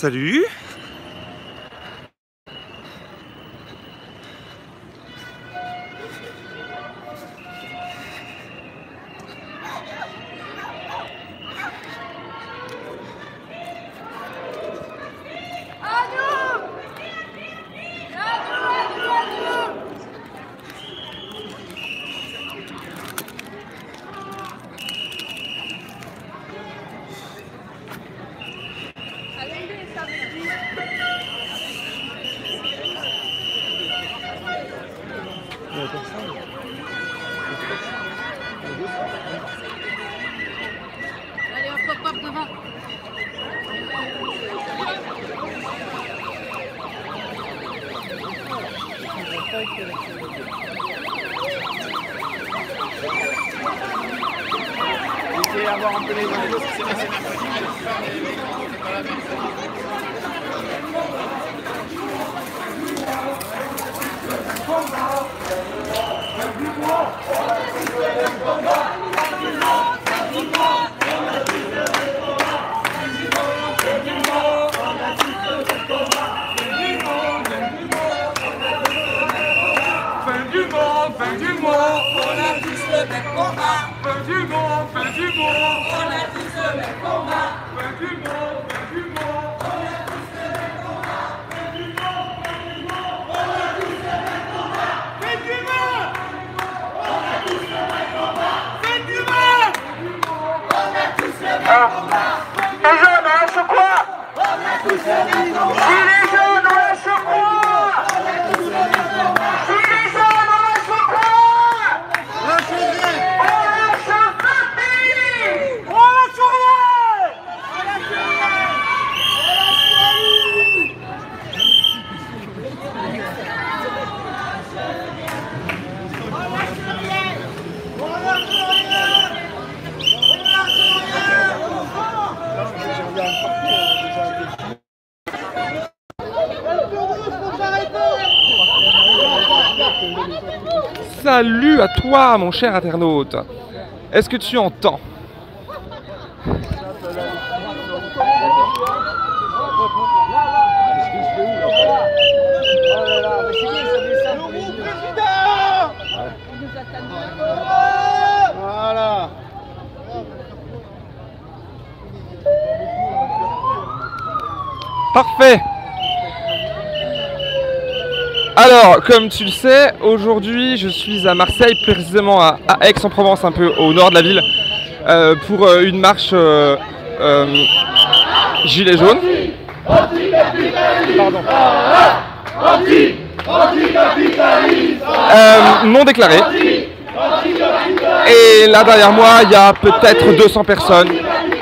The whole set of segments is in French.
Salut. Allez, hop, hop, hop, devant. Essayez d'avoir un peu les mains parce que c'est laissé mercredi, mais c'est pas la même. Fin du monde, on a tous le même combat. Fin du monde, on a tous le même combat. Fin du monde, on a tous le même combat. Fin du monde, on a tous le même combat. Fin du monde, on a tous le même combat. Fin du monde, on a tous le même combat. Les jeunes, on lâche quoi? On a tous le même combat. Si les jeunes, on lâche quoi? On a tous le même combat. Si les jeunes, Salut à toi, mon cher internaute. Est-ce que tu entends? Voilà. Parfait. Alors, comme tu le sais, aujourd'hui je suis à Marseille, précisément à Aix-en-Provence, un peu au nord de la ville, pour une marche gilet jaune. Pardon. Non déclaré. Et là derrière moi, il y a peut-être 200 personnes,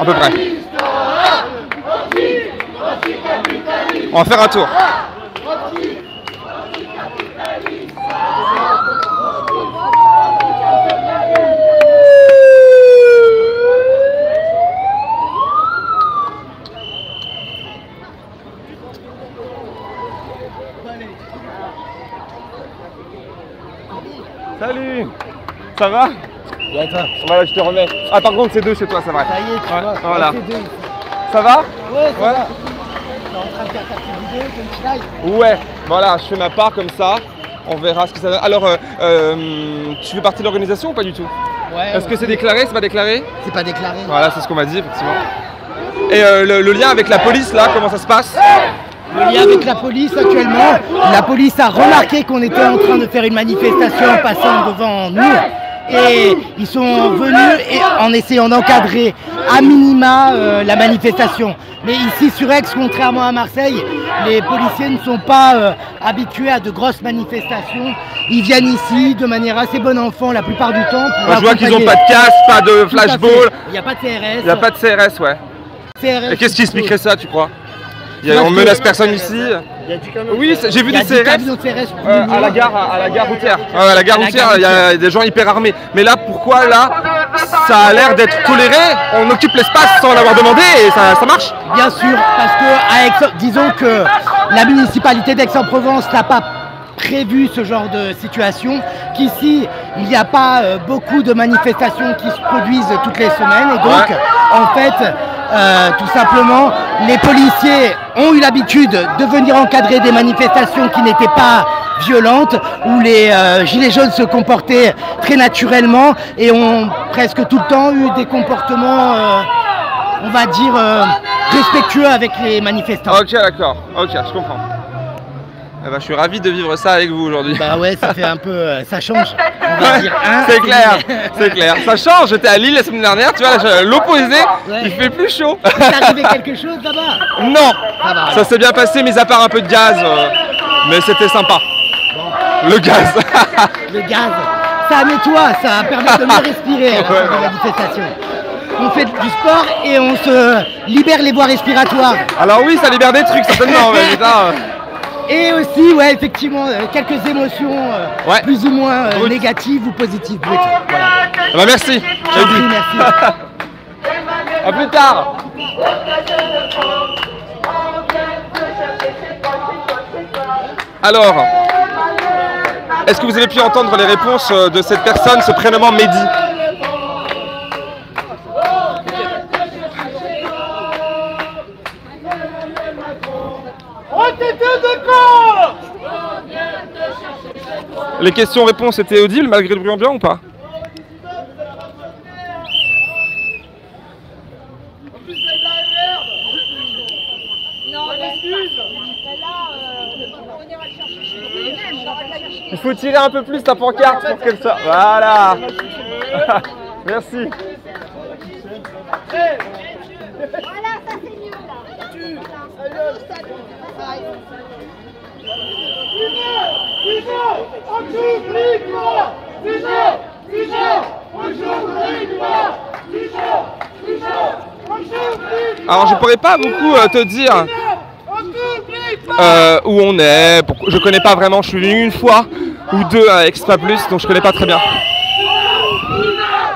à peu près. On va faire un tour. Salut. Ça va? Bien et toi? Voilà, je te remets. Ah, par contre, c'est deux chez toi, c'est vrai. Ça y est, tu vois. Voilà. C'est deux. Ça va? Ouais, ça va. T'es en train de faire ta petite vidéo comme tu ailles? Ouais, voilà, je fais ma part comme ça. On verra ce que ça donne. Alors, tu fais partie de l'organisation ou pas du tout? Ouais. Est-ce que c'est déclaré? C'est pas déclaré? C'est pas déclaré. Voilà, c'est ce qu'on m'a dit, effectivement. Et le lien avec la police, là, comment ça se passe? Le lien avec la police actuellement, la police a remarqué qu'on était en train de faire une manifestation en passant devant nous et ils sont venus en essayant d'encadrer à minima la manifestation. Mais ici sur Aix, contrairement à Marseille, les policiers ne sont pas habitués à de grosses manifestations. Ils viennent ici de manière assez bon enfant la plupart du temps. Moi, je vois qu'ils n'ont pas de casque, pas de flashball. Il n'y a pas de CRS. Il n'y a pas de CRS, ouais. CRS, Et qu'est-ce qui expliquerait ça, tu crois? Parce On que- menace personne ici. Oui, j'ai vu Il y a des 10 CRS camions de CRS à la gare routière. À la gare routière, il y a des gens hyper armés. Mais là, pourquoi là, ça a l'air d'être toléré? On occupe l'espace sans l'avoir demandé et ça marche? Bien sûr, parce que à Aix, disons que la municipalité d'Aix-en-Provence n'a pas prévu ce genre de situation, qu'ici il n'y a pas beaucoup de manifestations qui se produisent toutes les semaines et donc en fait Tout simplement, les policiers ont eu l'habitude de venir encadrer des manifestations qui n'étaient pas violentes, où les gilets jaunes se comportaient très naturellement et ont presque tout le temps eu des comportements, on va dire, respectueux avec les manifestants. Ok, d'accord, ok, je comprends. Eh ben, je suis ravi de vivre ça avec vous aujourd'hui. Bah ouais, ça fait un peu, ça change, on va dire. Hein, c'est clair, c'est clair. Ça change, j'étais à Lille la semaine dernière, tu vois, là, l'opposé, ouais. Il fait plus chaud. Il t'est arrivé quelque chose là-bas? Non, ça s'est bien passé, mis à part un peu de gaz, mais c'était sympa. Bon. Le gaz. Le gaz, ça nettoie, ça permet de mieux respirer à la fin de la manifestation. On fait du sport et on se libère les voies respiratoires. Alors oui, ça libère des trucs certainement, mais putain. Et aussi, ouais, effectivement, quelques émotions plus ou moins négatives ou positives. Voilà. Bah merci. Merci. À plus tard. Alors, est-ce que vous avez pu entendre les réponses de cette personne se prénommant Mehdi? Les questions-réponses étaient audibles malgré le bruit ambiant ou pas? Il faut tirer un peu plus ta pancarte pour qu'elle sorte. Voilà. Merci. Voilà, ça c'est mieux Alors je pourrais pas beaucoup te dire où on est, je connais pas vraiment, je suis venu une fois ou deux à Expa Plus, donc je connais pas très bien.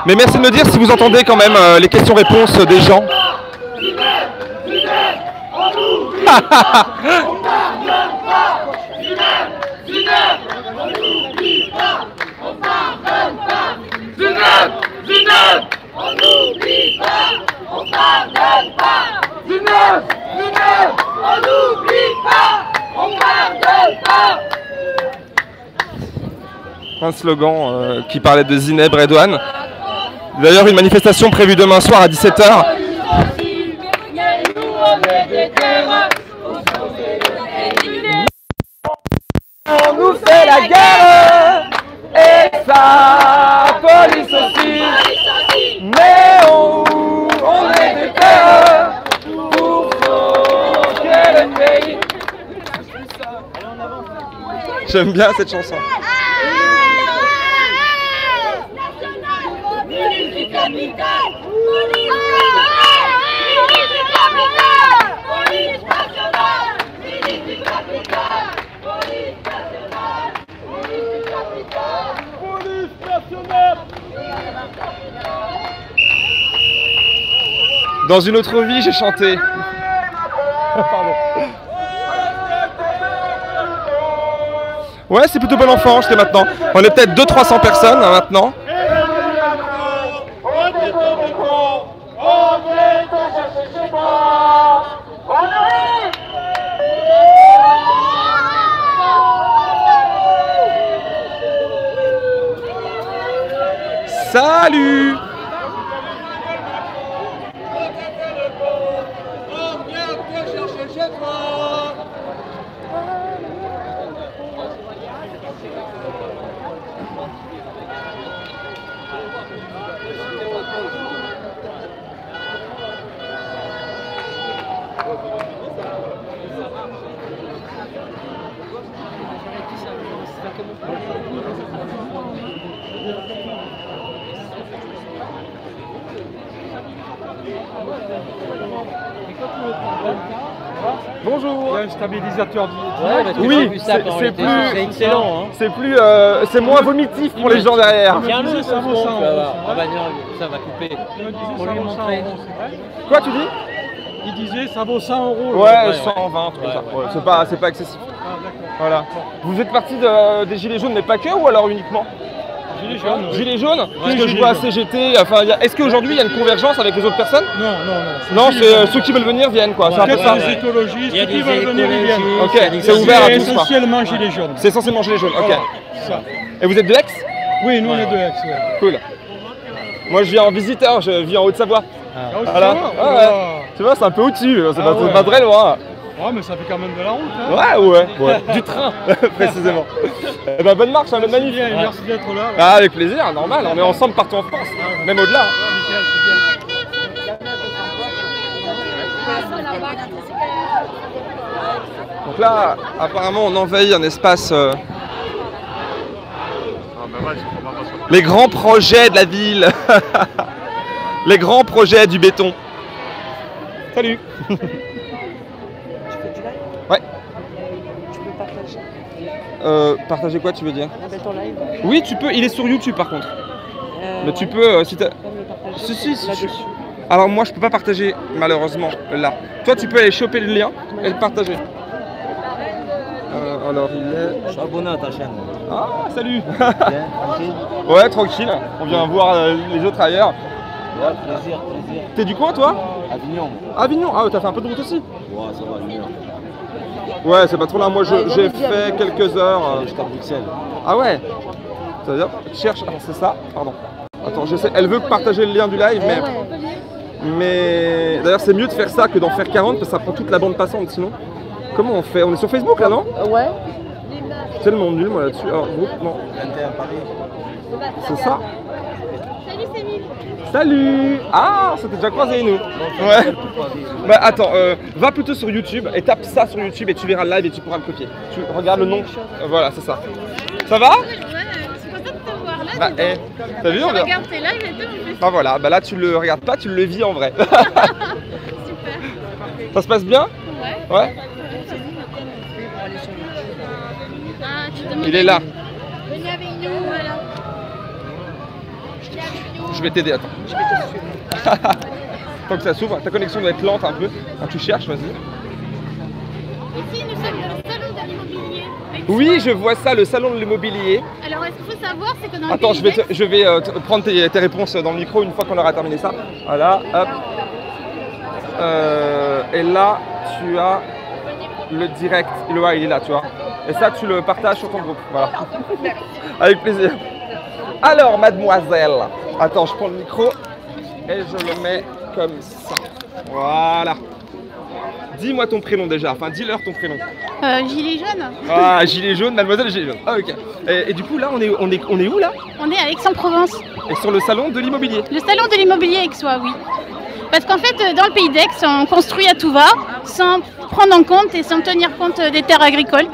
Mais merci de me dire si vous entendez quand même les questions-réponses des gens. Un slogan qui parlait de Zineb Redouane. D'ailleurs, une manifestation prévue demain soir à 17 h. On nous fait la guerre et sa police aussi, mais on est des pères pour sauver le pays. J'aime bien cette chanson. Dans une autre vie, j'ai chanté. Pardon. Ouais, c'est plutôt bon enfant, j'étais maintenant. On est peut-être 200-300 personnes maintenant. Salut! Bonjour. Il y a un stabilisateur oui, c'est excellent. Hein. C'est moins vomitif pour les gens derrière. Tiens-le, ça vaut 100 €. Ça va couper. Pour lui montrer. Quoi tu dis? Il disait ça vaut 100 €. Ouais, 120, tout ça. C'est pas excessif. Ah, d'accord. Voilà. Vous faites partie des Gilets jaunes, mais pas que, ou alors uniquement? Gilets jaunes. Oui. Gilets jaunes. Parce que je Gilets vois jaunes. CGT. Enfin, est-ce qu'aujourd'hui il y a une convergence avec les autres personnes? Non. Non, Gilets c'est jaunes. ceux qui veulent venir viennent quoi. C'est un peu Que ça. des écologistes, Il y a qui des veulent venir, ils viennent. Ok, c'est ouvert à tous. quoi. Essentiellement Gilets jaunes. C'est essentiellement Gilets jaunes. Ok. Voilà, ça. Et vous êtes de Aix? Oui, nous on est de Aix. Ouais. Cool. Moi je viens en visiteur, je vis en Haute-Savoie. Ah, Voilà. Ah ouais. Tu vois, c'est un peu au-dessus, c'est pas, ouais. pas très loin. Ouais, mais ça fait quand même de la route. Hein. Ouais. Du train, précisément. Eh ben, bonne marche, bonne manif. Bien, merci d'être là. Ah, avec plaisir, normal, on est ensemble partout en France, même au-delà. Nickel, c'est bien. Donc là, apparemment, on envahit un espace. Les grands projets de la ville. Les grands projets du béton. Salut. Ouais. Tu peux partager Partager quoi, tu veux dire? ton live. Oui, tu peux, il est sur YouTube par contre. Mais tu ouais. peux, si t'as. Tu peux me le partager Si. là-dessus. Alors moi je peux pas partager malheureusement là. Toi tu peux aller choper le lien et le partager. Alors il est... Je suis abonné à ta chaîne. Ah salut. Bien, tranquille. Ouais tranquille, on vient voir les autres ailleurs. Ouais, plaisir. T'es du coin toi? Avignon. Avignon, ah t'as fait un peu de route aussi? Ouais, ça va, Avignon. Ouais c'est pas trop là, moi j'ai fait quelques heures. Jusqu'à Bruxelles. Ah ouais. Ça veut dire, cherche, ah, c'est ça, pardon. Attends, j'essaie, elle veut partager le lien du live mais d'ailleurs c'est mieux de faire ça que d'en faire 40 parce que ça prend toute la bande passante sinon. Comment on fait? On est sur Facebook là non? Ouais. C'est tellement nul moi là-dessus. Alors groupe, non. 21 Paris. C'est ça. Salut Sémile. Salut. Ah, on s'était déjà croisés nous. Ouais. Bah attends, va plutôt sur YouTube et tape ça sur YouTube et tu verras le live et tu pourras le copier. Tu regardes le nom. Voilà, c'est ça. Ça va? Ouais, je suis contente de te voir là. Bah dis donc. t'as vu on Je vient. regarde tes lives et tout en plus. Bah voilà, bah là tu le regardes pas, tu le vis en vrai. Super. Ça se passe bien? Ouais. Ouais. Ah, tu demandes. Il est là. Venez avec nous, voilà. Viens avec nous. Je vais t'aider, attends. Tant que ça s'ouvre, ta connexion doit être lente un peu. Ah, tu cherches, vas-y. Ici, nous sommes dans le salon de l'immobilier. Oui, je vois ça, le salon de l'immobilier. Alors, est-ce qu'il faut savoir, c'est que dans le Attends, pays je vais prendre tes réponses dans le micro une fois qu'on aura terminé ça. Voilà, hop. Et là, tu as le direct. Ouais, il est là, tu vois. Et ça, tu le partages sur ton groupe. Voilà. Avec plaisir. Alors, mademoiselle. Attends, je prends le micro et je le mets comme ça. Voilà. Dis-moi ton prénom déjà. Enfin, dis-leur ton prénom. Gilet jaune. Ah, gilet jaune, mademoiselle gilet jaune. Ah, ok. Et du coup, là, on est où là? On est à Aix-en-Provence. Et sur le salon de l'immobilier. Le salon de l'immobilier aixois, oui. Parce qu'en fait, dans le pays d'Aix, on construit à tout va, sans prendre en compte et sans tenir compte des terres agricoles.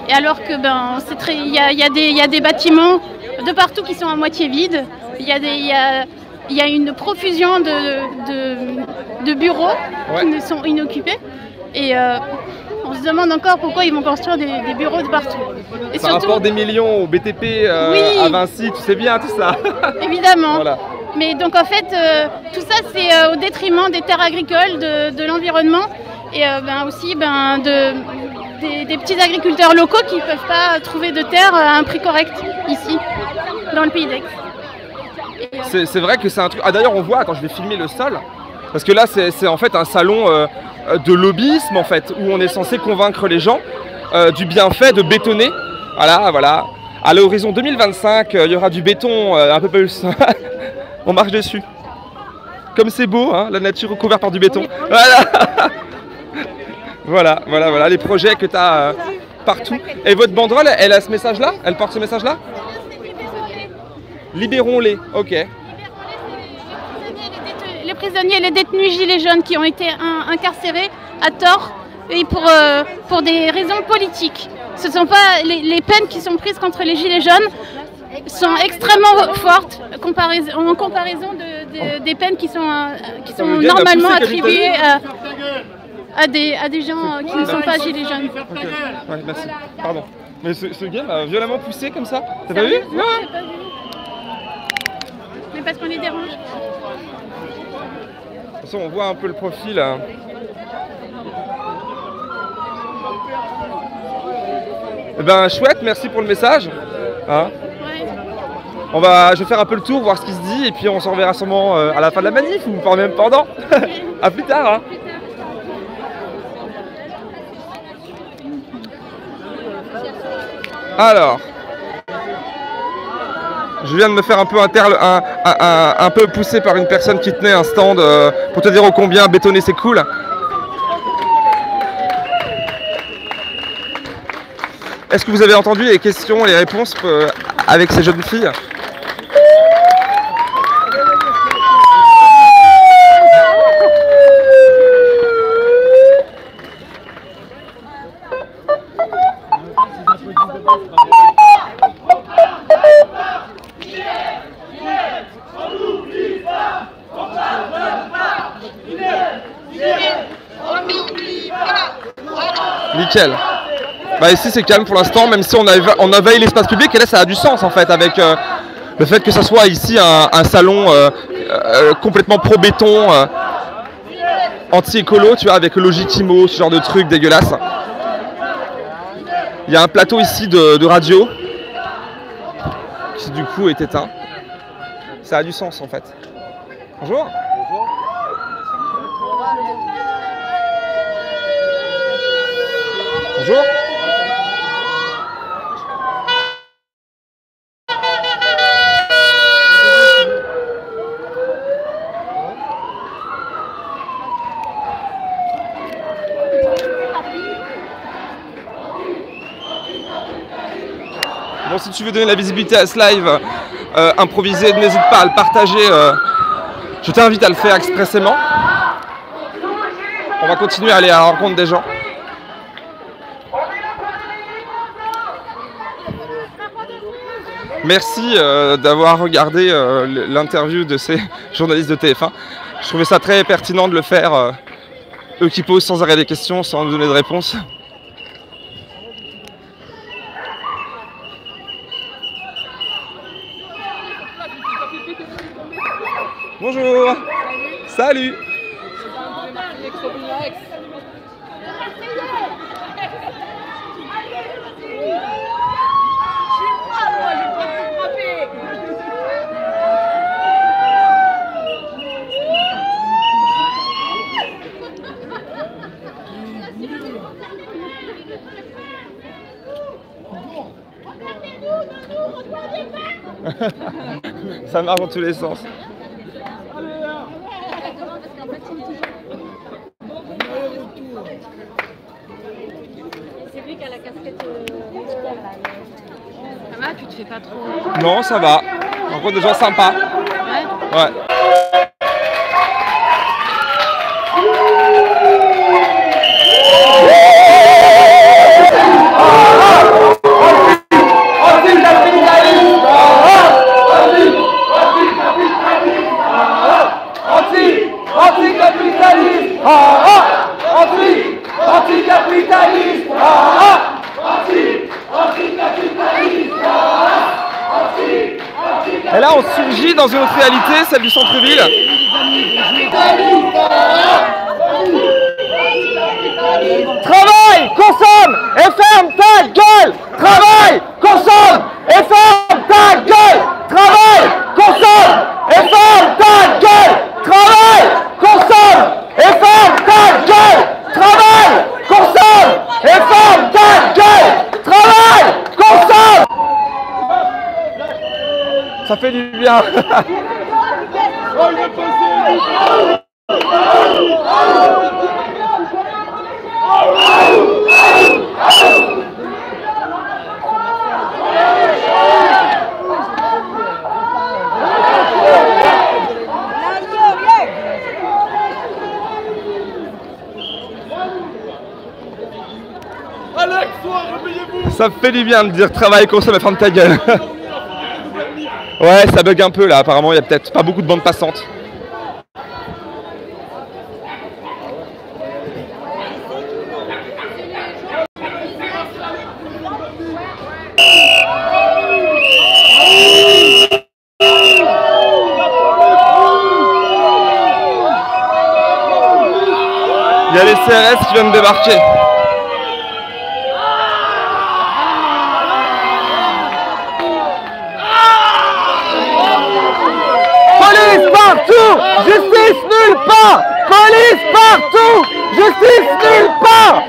Et alors que il y a des bâtiments de partout qui sont à moitié vides. Il y a une profusion de bureaux qui ne sont inoccupés. Et on se demande encore pourquoi ils vont construire des bureaux de partout. Et Ça rapporte des millions au BTP Oui. à Vinci, tu sais bien tout ça. Évidemment. Voilà. Mais donc en fait, tout ça c'est au détriment des terres agricoles, de l'environnement et aussi des petits agriculteurs locaux qui ne peuvent pas trouver de terre à un prix correct ici, dans le pays d'Aix. C'est vrai que c'est un truc. Ah d'ailleurs on voit, attends je vais filmer le sol. Parce que là c'est en fait un salon de lobbyisme en fait, où on est censé convaincre les gens du bienfait de bétonner. Voilà. À l'horizon 2025, il y aura du béton un peu plus. On marche dessus. Comme c'est beau, hein, la nature recouverte par du béton. Voilà. Voilà, les projets que tu as partout. Et votre banderole, elle a ce message-là? Elle porte ce message-là? Libérons-les, ok. Les prisonniers et les détenus gilets jaunes qui ont été incarcérés à tort et pour des raisons politiques. Ce ne sont pas les peines qui sont prises contre les gilets jaunes sont extrêmement fortes en comparaison des peines qui sont normalement attribuées à des gens qui ne sont pas gilets jaunes. Okay. Ouais, merci. Pardon. Mais ce gars m'a violemment poussé comme ça. T'as pas vu? Non. Mais parce qu'on les dérange. De toute façon, on voit un peu le profil. Eh ben chouette, merci pour le message. Hein? je vais faire un peu le tour, voir ce qui se dit, et puis on se reverra sûrement à la fin de la manif, ou même pendant. À plus tard, hein. Alors, je viens de me faire un peu pousser par une personne qui tenait un stand pour te dire ô combien bétonner c'est cool. Est-ce que vous avez entendu les questions et les réponses avec ces jeunes filles ? Nickel. Bah ici c'est calme pour l'instant, même si on envahit l'espace public, et là ça a du sens en fait avec le fait que ça soit ici un salon complètement pro-béton, anti-écolo, tu vois, avec le Logitimo, ce genre de truc dégueulasse. Il y a un plateau ici de radio qui du coup est éteint. Ça a du sens en fait. Bonjour. Bonjour. Bon, si tu veux donner la visibilité à ce live improvisé, n'hésite pas à le partager. Je t'invite à le faire expressément. On va continuer à aller à la rencontre des gens. Merci d'avoir regardé l'interview de ces journalistes de TF1. Je trouvais ça très pertinent de le faire, eux qui posent sans arrêt des questions, sans nous donner de réponse. Bonjour. Salut. Ça marche dans tous les sens. C'est lui qui a la casquette militaire là. Ça va, tu te fais pas trop... Non, ça va. On rencontre des gens sympas. Ouais. Ouais. Et là, on surgit dans une autre réalité, celle du centre-ville. Travaille, consomme et ferme ta gueule. Travaille, consomme et ferme ta gueule. Travaille, consomme et ferme ta gueule. Travaille, consomme et ferme ta gueule. Travaille, consomme et ferme ta gueule. Travaille, consomme. Ça fait du bien. Ça fait du bien de dire travail, consomme et ferme ta gueule. Ouais, ça bug un peu là, apparemment il y a peut-être pas beaucoup de bandes passantes. Il y a les CRS qui viennent de débarquer. partout! Justice nulle part! Police partout! Justice nulle part!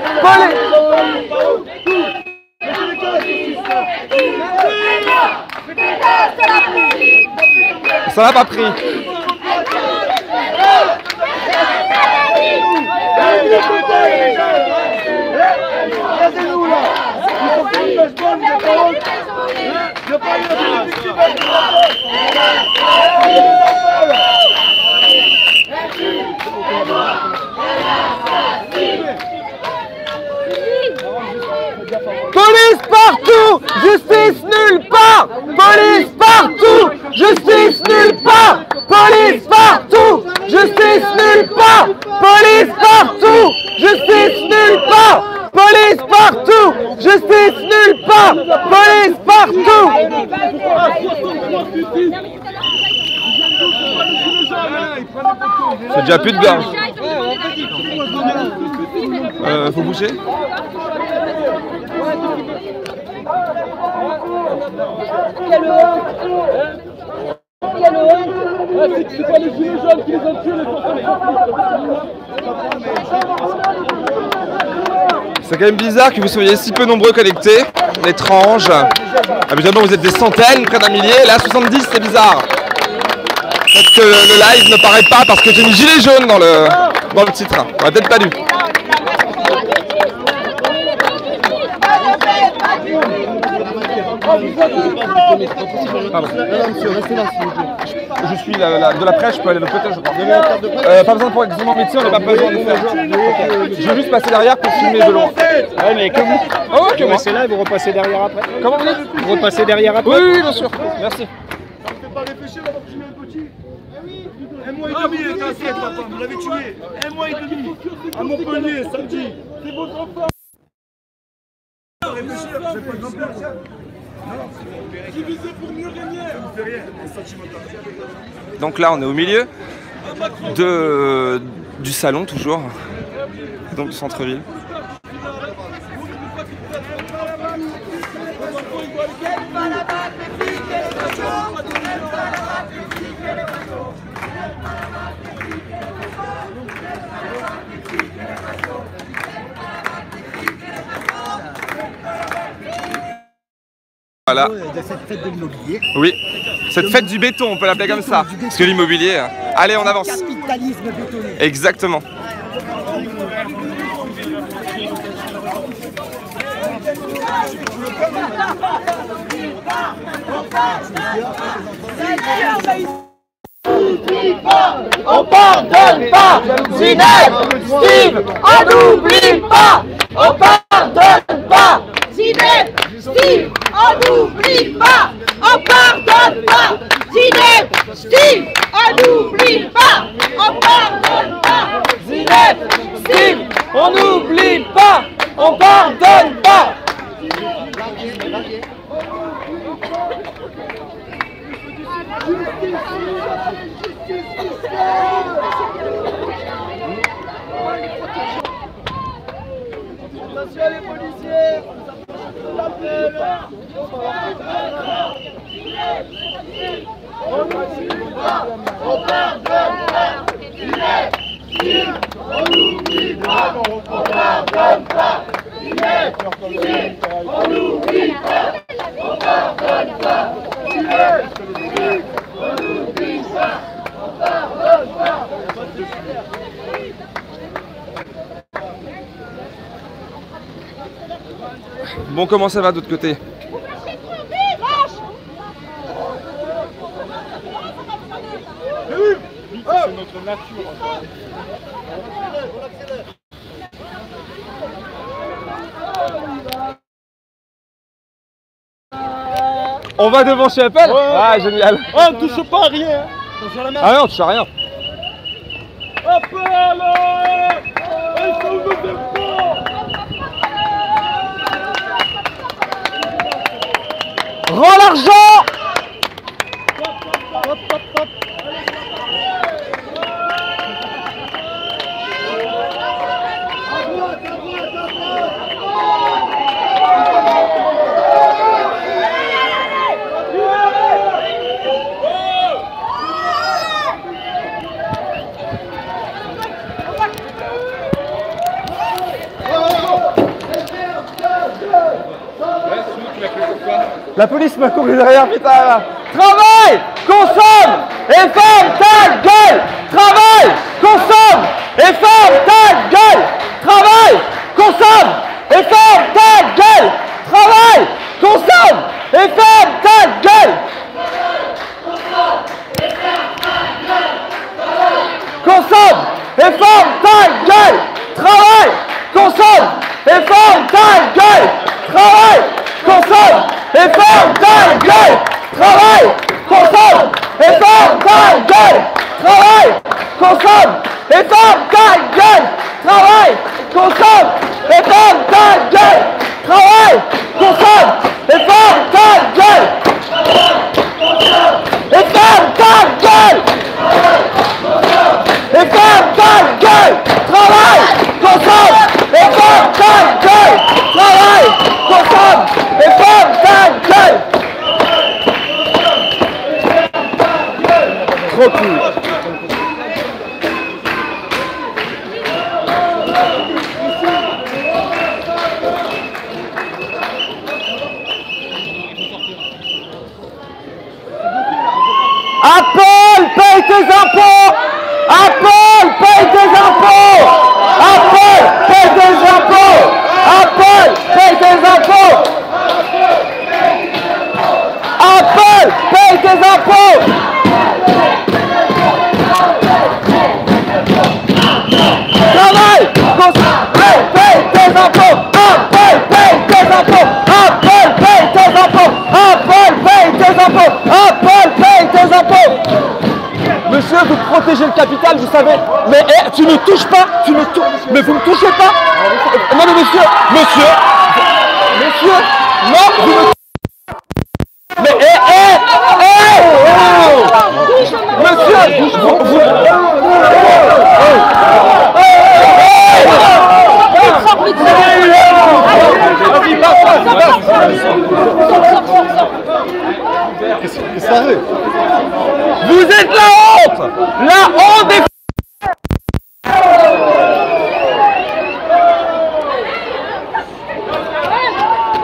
Ça n'a pas pris. Police partout! Justice nulle part! Police partout! Justice nulle part! Police partout! Justice nulle part! Police partout! Justice nulle part! Police partout! Justice nulle part! Police partout! C'est déjà plus de gorge. Faut bouger. C'est pas les gilets jaunes qui les ont tués, C'est quand même bizarre que vous soyez si peu nombreux connectés, étrange. Habituellement vous êtes des centaines, près d'un millier, là 70 c'est bizarre. Peut-être que le live ne paraît pas parce que j'ai mis gilet jaune dans le titre. On aurait peut-être pas dû. Pardon. Je suis de la presse, je peux aller de l'autre côté, je crois. Pas besoin pour exemple mon métier, on n'a pas besoin de faire. Okay. Je vais juste passer derrière pour filmer de loin. Ouais, mais que vous. Oh, que moi. C'est là, vous repassez derrière après. Comment vous dites? Vous repassez derrière après. Oui, bien sûr. Merci. Ça ne fait pas réfléchir d'avoir tué un petit. Un mois et demi, il était assiette, ma femme, vous l'avez tué. Un mois et demi. À Montpellier, samedi. C'est votre enfant. Réfléchir, vous n'êtes pas grand-père. Divisé pour mieux régner. Ça ne fait rien, un sentimental. Donc là, on est au milieu du salon, toujours, donc du centre-ville. Voilà. Cette fête de l'immobilier. Oui, cette fête du béton, on peut l'appeler comme ça. Parce que l'immobilier. Allez, on avance. Capitalisme bétonné. Exactement. On pardonne pas, Zineb, Steve, on n'oublie pas. On pardonne pas, Zineb, Steve, on n'oublie pas. On pardonne pas, Zineb, Steve, on n'oublie pas. On pardonne pas, Zineb, Steve, on n'oublie pas. On pardonne pas. Attention les policiers, on pardonne pas, on n'oublie pas, on pardonne pas, on n'oublie pas, on pardonne pas, on n'oublie pas, on pardonne pas. Bon, comment ça va de l'autre côté? C'est notre nature. On va devant chez Apple? Ah, génial. Oh, on touche pas à rien. Ah non, on touche à rien. Appel! Ils sont de dépôt. Rends l'argent! La police m'a couru derrière, putain. Travaille, consomme et ferme ta gueule. Travaille, consomme et ferme ta gueule. Travaille, consomme et ferme ta gueule. Travaille, consomme et ferme ta gueule. Consomme et ferme ta gueule. Travaille, consomme et ferme ta gueule. Travaille, consomme et ferme ta gueule. Travaille, consomme et ferme ta gueule. Travaille, consomme et ferme ta gueule. Travaille, consomme et ferme ta gueule. Travaille, consomme et ferme ta gueule. Et ferme ta gueule. Et ferme ta gueule. Travaille, consomme et ferme ta gueule. Travaille, consomme et ferme ta gueule. Trop cool. Apple, paye tes impôts. Apple, paye tes impôts. Apple, paye tes impôts. Apple, paye tes impôts. Apple, paye tes impôts. Travaille, paye tes impôts. Apple, paye tes impôts. Apple, paye tes impôts. Apple, paye tes impôts. Apple, paye tes impôts. Monsieur, vous protégez le capital, vous savez. Mais tu ne touches pas, mais vous ne touchez pas. Non mais monsieur, non, vous ne mais monsieur, Qu'est-ce que ça arrive? vous êtes la honte des...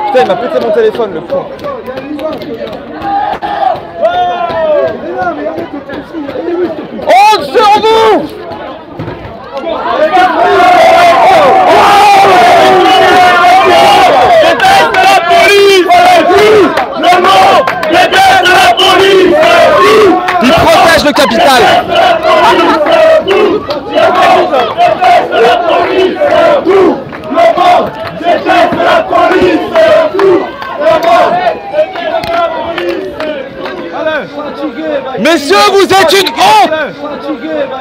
Putain, il m'a pété mon téléphone, le con. Honte sur vous! Déteste la police! Le monde déteste la police! Il protège le capital! Messieurs, vous êtes une honte!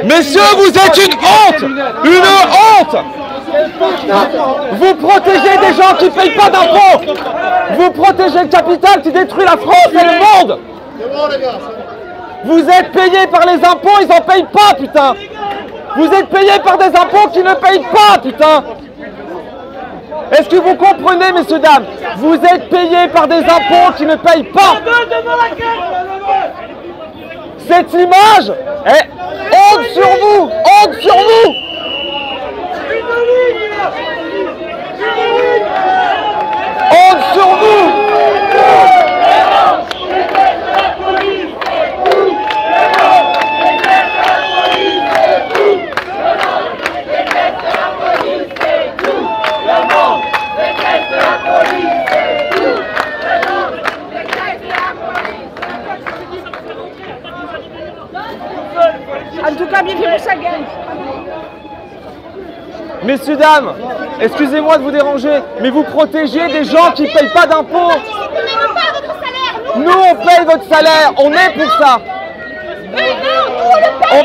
Messieurs, vous êtes une honte! Une honte! Vous protégez des gens qui ne payent pas d'impôts! Vous protégez le capital qui détruit la France et le monde! Vous êtes payés par les impôts, ils n'en payent pas, putain! Vous êtes payés par des impôts qui ne payent pas, putain! Est-ce que vous comprenez, messieurs, dames? Vous êtes payés par des impôts qui ne payent pas! Cette image est honte sur vous! Honte sur vous! Honte sur vous! En tout cas, bien fait pour sa gueule. Messieurs, dames, excusez-moi de vous déranger, mais vous protégez des gens qui ne payent pas d'impôts. Nous, on paye votre salaire, on est pour ça. On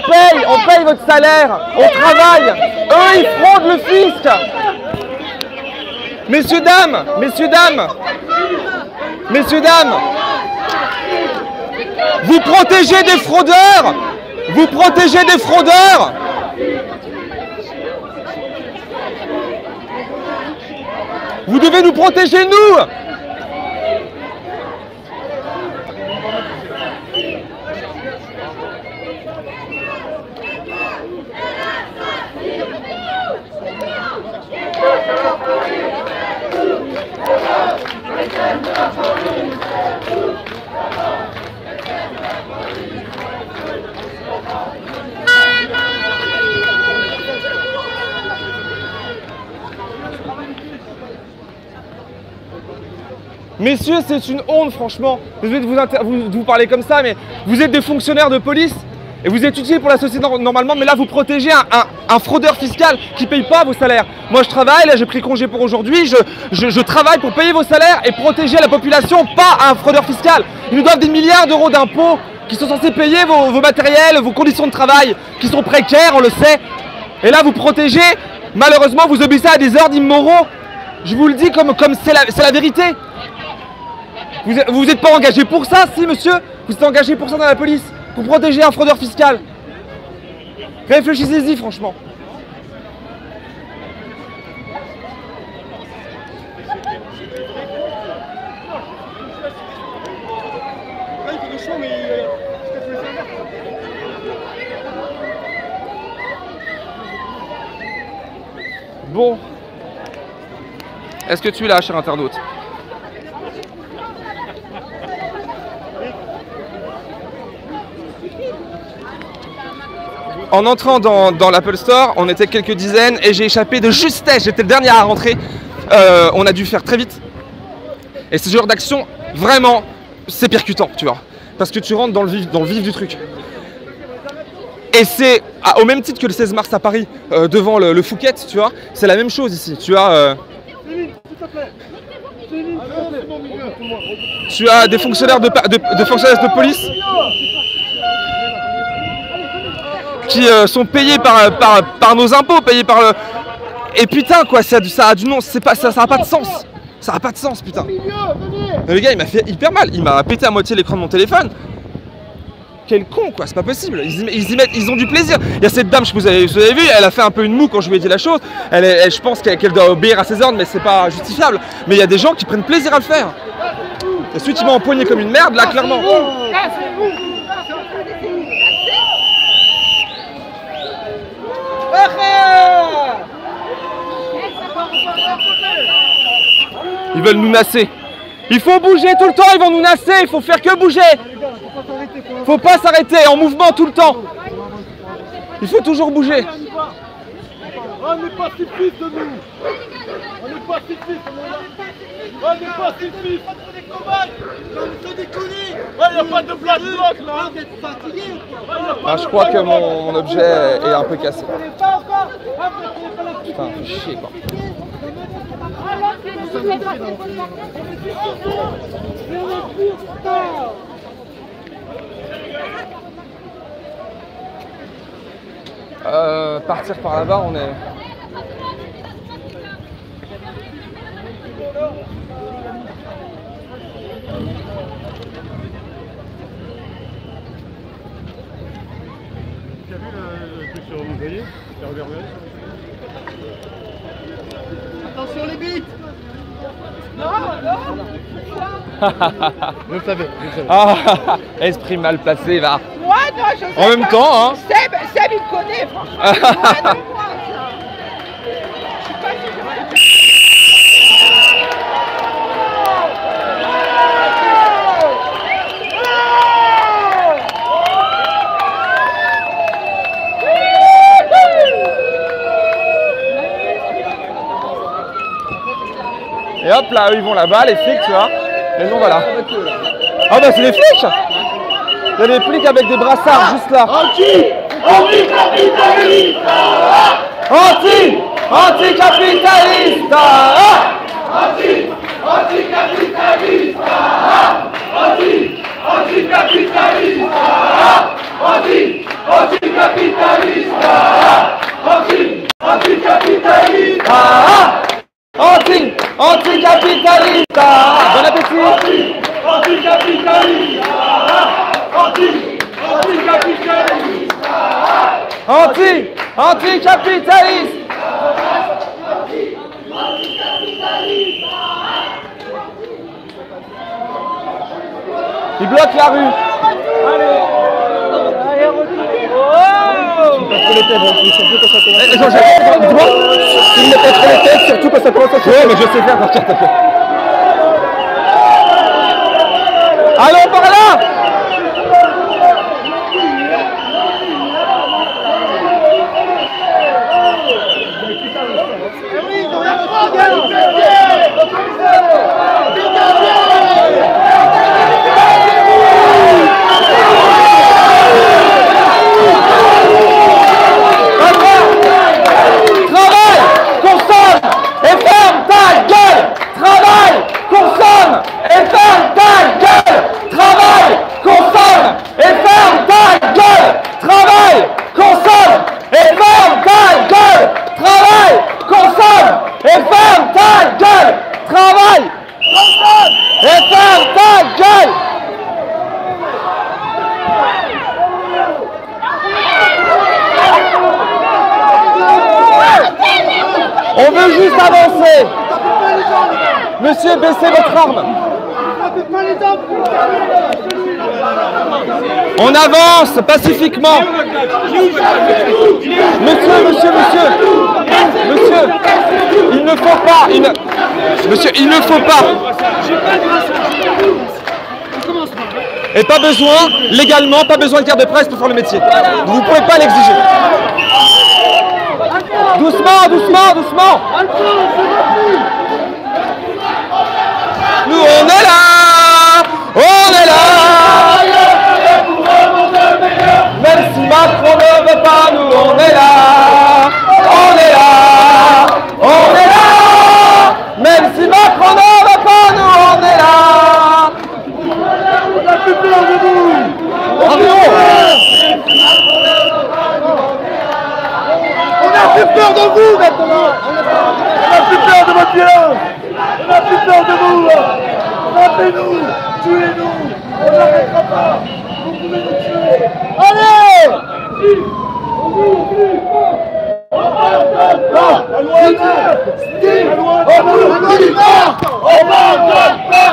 paye votre salaire, on travaille. Eux, ils fraudent le fisc. Messieurs, dames, vous protégez des fraudeurs. Vous protégez des fraudeurs. Vous devez nous protéger, nous. Déteste la police! Messieurs, c'est une honte, franchement. Désolé de vous parler comme ça, mais vous êtes des fonctionnaires de police et vous êtes utiles pour la société normalement, mais là, vous protégez un fraudeur fiscal qui ne paye pas vos salaires. Moi, je travaille, là, j'ai pris congé pour aujourd'hui. Je travaille pour payer vos salaires et protéger la population, pas un fraudeur fiscal. Ils nous doivent des milliards d'euros d'impôts qui sont censés payer vos matériels, vos conditions de travail, qui sont précaires, on le sait. Et là, vous protégez, malheureusement, vous obéissez à des ordres immoraux. Je vous le dis comme c'est la vérité. Vous n'êtes pas engagé pour ça, si monsieur? Vous êtes engagé pour ça dans la police? Pour protéger un fraudeur fiscal? Réfléchissez-y, franchement. Bon. Est-ce que tu es là, cher internaute? En entrant dans l'Apple Store, on était quelques dizaines et j'ai échappé de justesse, j'étais le dernier à rentrer. On a dû faire très vite. Et ce genre d'action, vraiment, c'est percutant, tu vois. Parce que tu rentres dans le vif du truc. Et c'est au même titre que le 16 mars à Paris, devant le Fouquet, tu vois. C'est la même chose ici, tu as... Tu as des fonctionnaires de police qui sont payés par nos impôts, payés par le... Et putain quoi, ça a du nom, ça a pas de sens. Ça a pas de sens, putain. Le gars il m'a fait hyper mal, il m'a pété à moitié l'écran de mon téléphone. Quel con quoi, c'est pas possible. Ils ont du plaisir. Il y a cette dame, vous avez vu, elle a fait un peu une moue quand je lui ai dit la chose. Je pense qu'elle doit obéir à ses ordres, mais c'est pas justifiable. Mais il y a des gens qui prennent plaisir à le faire. Et celui qui m'a empoigné comme une merde, là, clairement. Ils veulent nous nasser. Il faut bouger tout le temps, ils vont nous nasser, il faut faire que bouger. Faut pas s'arrêter, en mouvement tout le temps. Il faut toujours bouger. On n'est pas pacifistes de nous. On n'est pas pacifistes. On n'est pas pacifistes. On est cobayes. On est des conneries. Il n'y a pas de black bloc là. Vous êtes fatigués ou quoi? Ah, je crois que mon objet est un peu cassé. Putain, fait chier quoi. Partir par là-bas, on est... Tu as vu le truc sur mon grillé? Attention les bites! Non, non! Vous le savez, vous le savez. Ah, esprit mal placé, va. Moi, non, je sais En même pas. temps, hein. Seb, il connaît, franchement. Moi, non, moi, ça. Je sais pas si je... Et hop là, eux ils vont là-bas, les flics, tu vois. Et nous voilà. Ah bah c'est les flics! Il y a des flics avec des brassards juste là. Anti-capitaliste! Anti-capitaliste! Anti-capitaliste! Anti-capitaliste! Anti-capitaliste! Anti-capitaliste! Anti-capitaliste! Bon appétit! Anti-capitaliste! Anti-capitaliste! Anti-capitaliste! Ils bloquent la rue. Il me pète les têtes, surtout quand ça commence à chauffer. Ouais, mais je sais faire, t'inquiète, t'inquiète. Allons par là. On veut juste avancer. Monsieur, baissez votre arme. On avance pacifiquement. Monsieur, il ne faut pas. Monsieur, il ne faut pas. Et pas besoin, légalement, pas besoin de carte de presse pour faire le métier. Vous ne pouvez pas l'exiger. Doucement, doucement, doucement. Nous, on est là. On est là. Même si Macron ne veut pas, nous, on est là. On est là. On est là. Même si Macron ne veut pas, nous, on est là. On n'a plus peur de vous. On n'a plus peur de vous maintenant. On n'a plus peur de votre violence. On n'a plus peur de vous. Frappez-nous, tuez-nous. On n'arrêtera pas. Vous pouvez nous tuer. Allez. On pardonne pas. La loi est Steve, on n'oublie pas. On pardonne pas.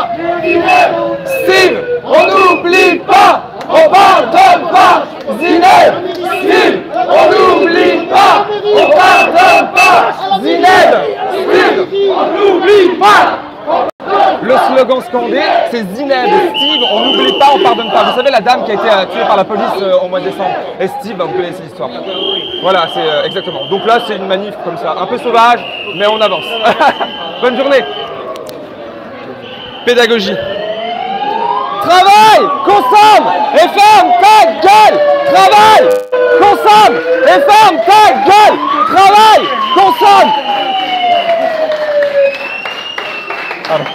Steve, on n'oublie pas. On pardonne pas. Zineb, Steve, on n'oublie pas. On pardonne pas. Zineb, Steve, on n'oublie pas. Le slogan scandé, c'est Zineb et Steve, on n'oublie pas, on pardonne pas. Vous savez la dame qui a été tuée par la police au mois de décembre. Et Steve, vous connaissez l'histoire. Voilà, c'est exactement. Donc là, c'est une manif comme ça, un peu sauvage, mais on avance. Bonne journée. Pédagogie. Travaille, consomme et ferme ta gueule. Travaille, consomme et ferme ta gueule. Travaille, consomme. Pardon.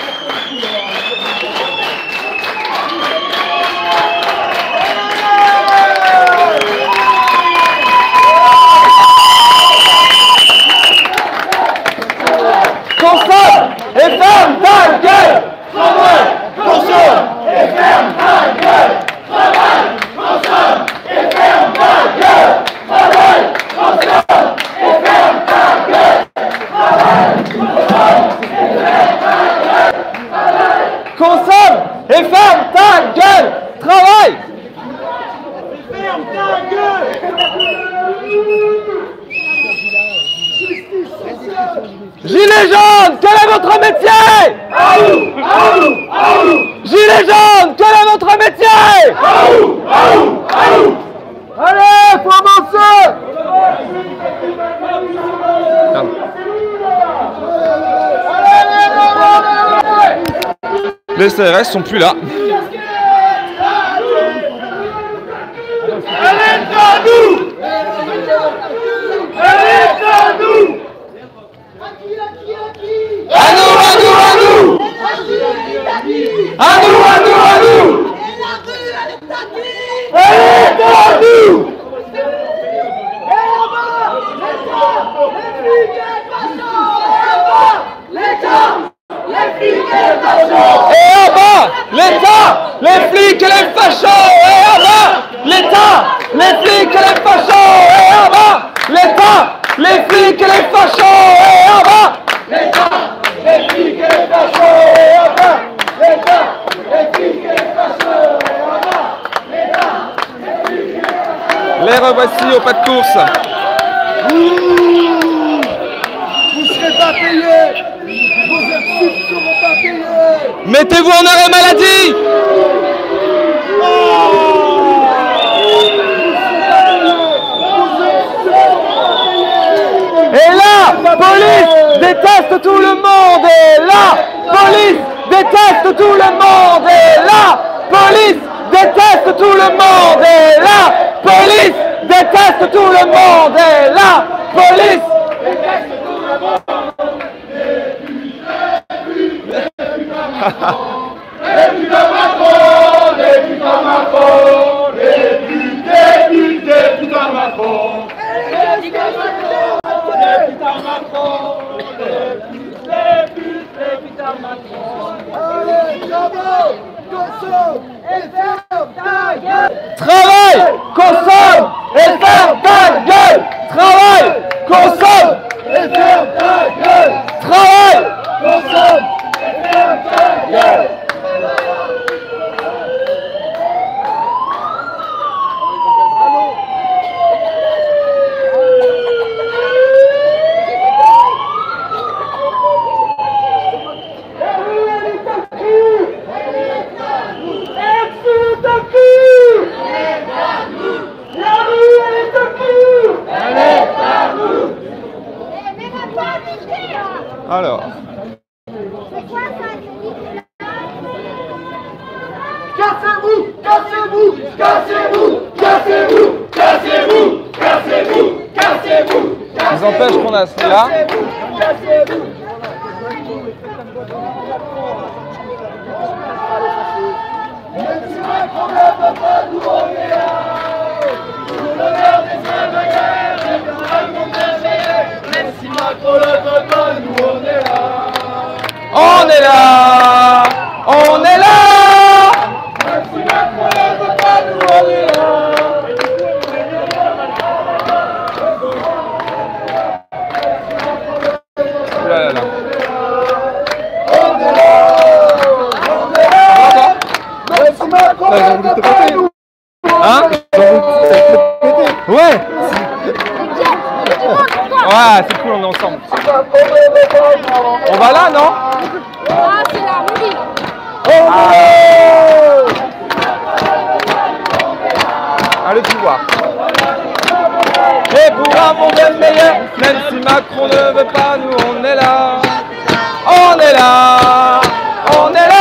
Consomme et ferme ta gueule. Travaille, consomme et ferme ta gueule. Travaille, consomme et ferme ta gueule. Travaille, consomme et ferme ta gueule. Travaille, consomme et ferme ta gueule. Travaille. Ferme ta gueule. Gilets jaunes, quel est votre métier? Gilets jaunes, quel est votre métier? Allez, faut avancer. Les CRS sont plus là. Elle est à nous. Elle est à nous. À nous, à nous, à nous. À nous, à nous, à nous. Elle est à nous. Et en bas, l'État, les flics et les fachos. Et en bas, l'État, les flics et les fachos. Et en bas, l'État, les flics et les fachos. Et en bas, L'État, les flics et les fachos. Et en bas, l'État, les flics et les fachos. Et en bas, l'État, les flics et les fachos. les revoici au pas de course. Vous serez pas payés. Vos heures sup seront pas payées. Mettez-vous en arrêt maladie. Et la police déteste tout le monde. Et la police déteste tout le monde. Et la police déteste tout le monde. Et la police déteste tout le monde. Et la police déteste tout le monde. Député Macron, député Macron, député Macron. Travaille, consomme et ferme ta gueule. Travaille, consomme et ferme ta gueule. Travaille, consomme et ferme ta gueule. Alors. C'est quoi ça? Cassez-vous, cassez-vous, cassez-vous, cassez-vous, cassez-vous, cassez-vous, cassez-vous. Ils empêchent qu'on a cela. Cassez-vous. On est là, on est là. Hein? Ouais. Ouais, c'est cool, on est ensemble. On va là, non? Ah, c'est là, mon livre. Allez, pouvoir. Et pour un monde meilleur, même si Macron ne veut pas, nous on est là. On est là. On est là.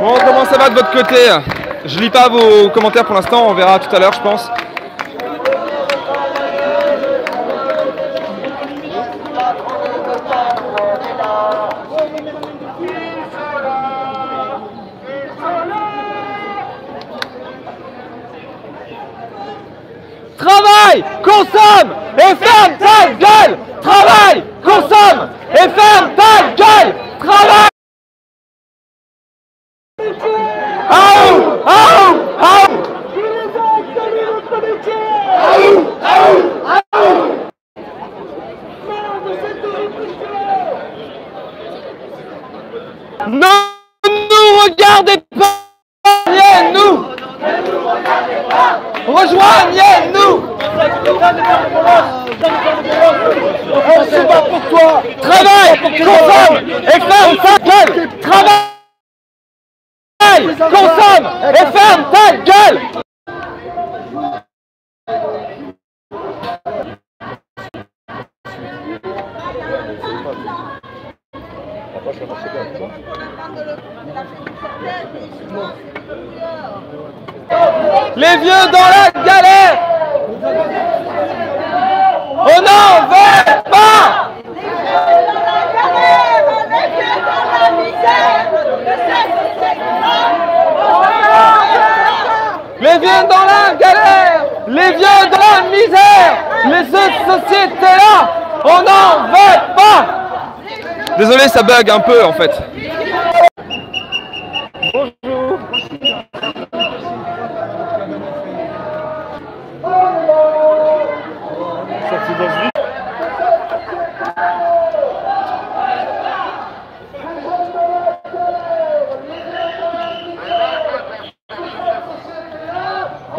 Bon, comment ça va de votre côté? Je lis pas vos commentaires pour l'instant, on verra tout à l'heure je pense. Travaille, consomme et ferme ta gueule. Travaille, consomme et ferme ta gueule. Travaille. Aou, aou, aou. Ne nous regardez pas. Rejoignez-nous. Rejoignez-nous. On se bat pour toi. Travaille, consomme et ferme ta gueule. Travaille, consomme et ferme ta gueule. Les vieux dans la galère. On n'en veut pas. Les vieux dans la galère. Les vieux dans la misère. Les autres sociétés-là, on n'en veut pas. Désolé, ça bug un peu en fait. Bonjour.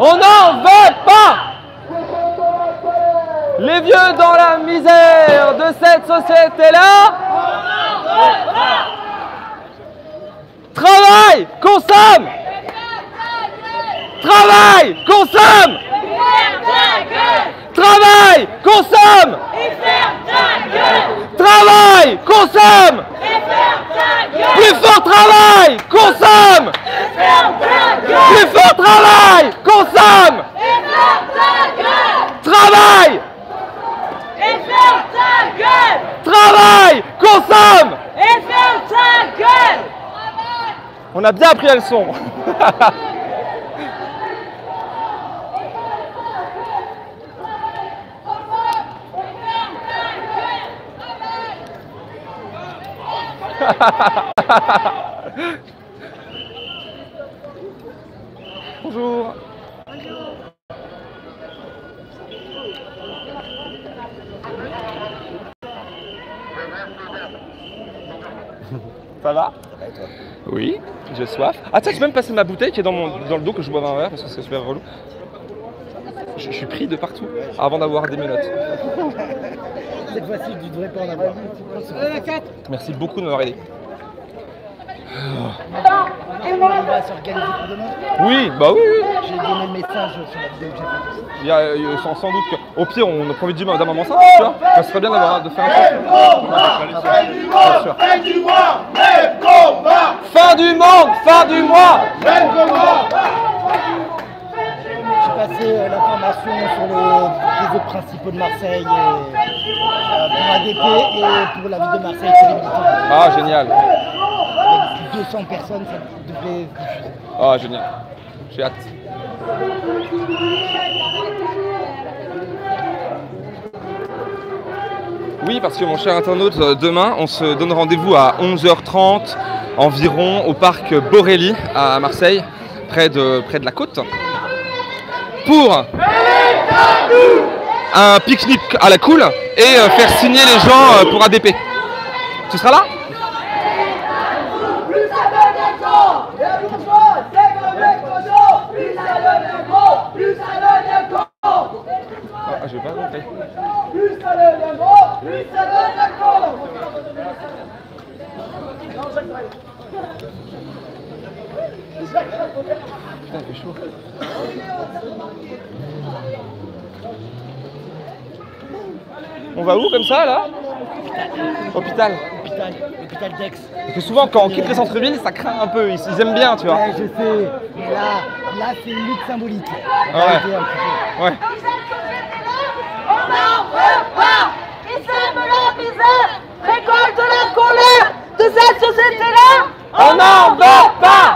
On n'en veut pas. Les vieux dans la misère de cette société-là. Travail, consomme. Travail, consomme. Travail, consomme. Travail, consomme. Plus fort travail, consomme. Plus fort travail, consomme. Travail. Travail, consomme. On a bien appris la leçon. Bonjour. Ça va? Oui, j'ai soif. Ah tiens, tu peux me passer ma bouteille qui est dans le dos que je bois un verre parce que c'est super relou. Je suis pris de partout avant d'avoir des menottes. Cette fois-ci, tu devrais pas en avoir. Merci beaucoup de m'avoir aidé. On va s'organiser pour demain. Oui, bah oui, oui. J'ai donné le message sur la vidéo que j'ai faite. Il y a sans doute que, au pire, on a pas envie de dire d'un moment ça, tu vois. Ça serait bien de faire un truc. Fin du mois, même combat. Fin du monde, fin du mois. Même combat. J'ai passé l'information sur les réseaux principaux de Marseille pour ADP et pour la ville de Marseille. Ah, génial. Avec 200 personnes, ça devrait diffuser. Ah, génial. J'ai hâte. Oui, parce que mon cher internaute, demain, on se donne rendez-vous à 11h30 environ au parc Borély à Marseille, près de la côte, pour un pique-nique à la cool et faire signer les gens pour ADP. Tu seras là? Ah, j'ai pas compris. Putain, il fait chaud. On va où comme ça là? Hôpital. Hôpital d'Aix. Parce que souvent quand on quitte les centres-villes, ça craint un peu, ils aiment bien, tu vois. Ouais, je sais. Mais là c'est une lutte symbolique. Ouais. Ouais. On n'en veut pas. Ils sèment la misère, récolte la colère de cette société-là. On n'en veut pas.